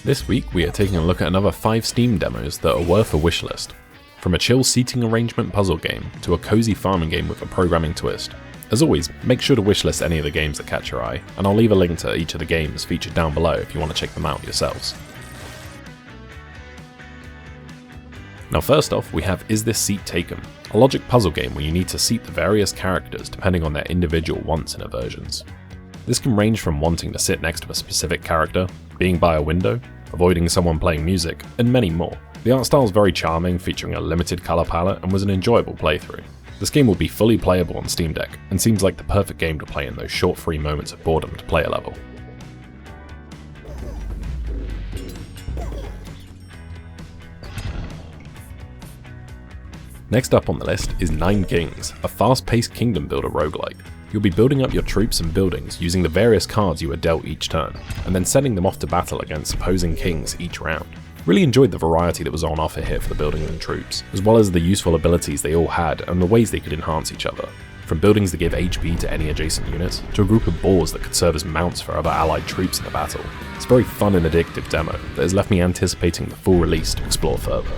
This week we are taking a look at another 5 Steam demos that are worth a wishlist. From a chill seating arrangement puzzle game to a cozy farming game with a programming twist. As always, make sure to wishlist any of the games that catch your eye, and I'll leave a link to each of the games featured down below if you want to check them out yourselves. Now first off, we have Is This Seat Taken? A logic puzzle game where you need to seat the various characters depending on their individual wants and aversions. This can range from wanting to sit next to a specific character, being by a window, avoiding someone playing music, and many more. The art style is very charming, featuring a limited colour palette, and was an enjoyable playthrough. This game will be fully playable on Steam Deck, and seems like the perfect game to play in those short free moments of boredom to play a level. Next up on the list is Nine Kings, a fast-paced kingdom builder roguelike. You'll be building up your troops and buildings using the various cards you are dealt each turn, and then sending them off to battle against opposing kings each round. Really enjoyed the variety that was on offer here for the building and troops, as well as the useful abilities they all had and the ways they could enhance each other. From buildings that give HP to any adjacent units, to a group of boars that could serve as mounts for other allied troops in the battle. It's a very fun and addictive demo that has left me anticipating the full release to explore further.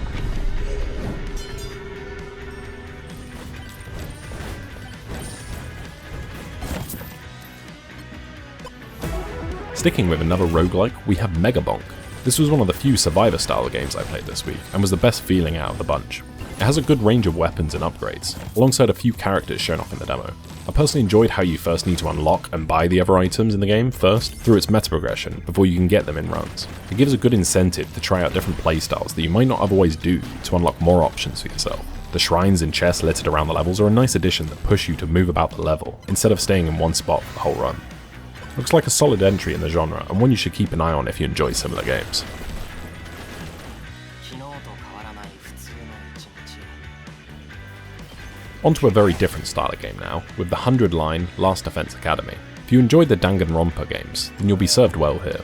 Sticking with another roguelike, we have Megabonk. This was one of the few survivor style games I played this week, and was the best feeling out of the bunch. It has a good range of weapons and upgrades, alongside a few characters shown off in the demo. I personally enjoyed how you first need to unlock and buy the other items in the game first, through its meta progression, before you can get them in runs. It gives a good incentive to try out different playstyles that you might not otherwise do to unlock more options for yourself. The shrines and chests littered around the levels are a nice addition that push you to move about the level, instead of staying in one spot for the whole run. Looks like a solid entry in the genre, and one you should keep an eye on if you enjoy similar games. Onto a very different style of game now, with the 100-line Last Defense Academy. If you enjoyed the Danganronpa games, then you'll be served well here.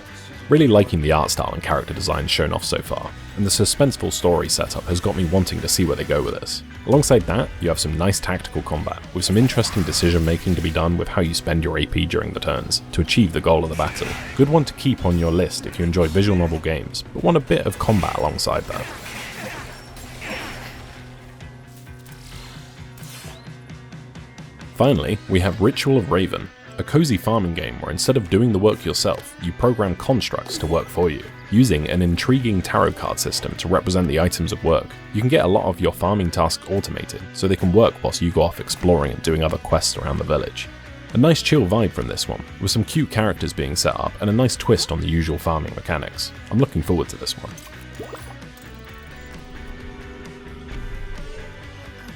Really liking the art style and character design shown off so far, and the suspenseful story setup has got me wanting to see where they go with this. Alongside that, you have some nice tactical combat, with some interesting decision making to be done with how you spend your AP during the turns, to achieve the goal of the battle. Good one to keep on your list if you enjoy visual novel games, but want a bit of combat alongside that. Finally, we have Ritual of Raven, a cozy farming game where instead of doing the work yourself, you program constructs to work for you. Using an intriguing tarot card system to represent the items of work, you can get a lot of your farming tasks automated, so they can work whilst you go off exploring and doing other quests around the village. A nice chill vibe from this one, with some cute characters being set up and a nice twist on the usual farming mechanics. I'm looking forward to this one.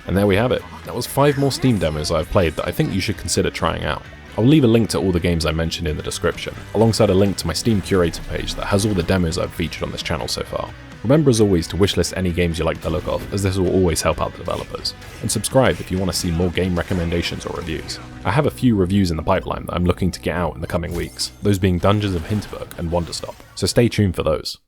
And there we have it. That was 5 more Steam demos I've played that I think you should consider trying out. I'll leave a link to all the games I mentioned in the description, alongside a link to my Steam Curator page that has all the demos I've featured on this channel so far. Remember as always to wishlist any games you like the look of, as this will always help out the developers. And subscribe if you want to see more game recommendations or reviews. I have a few reviews in the pipeline that I'm looking to get out in the coming weeks, those being Dungeons of Hinterberg and Wonderstop, so stay tuned for those.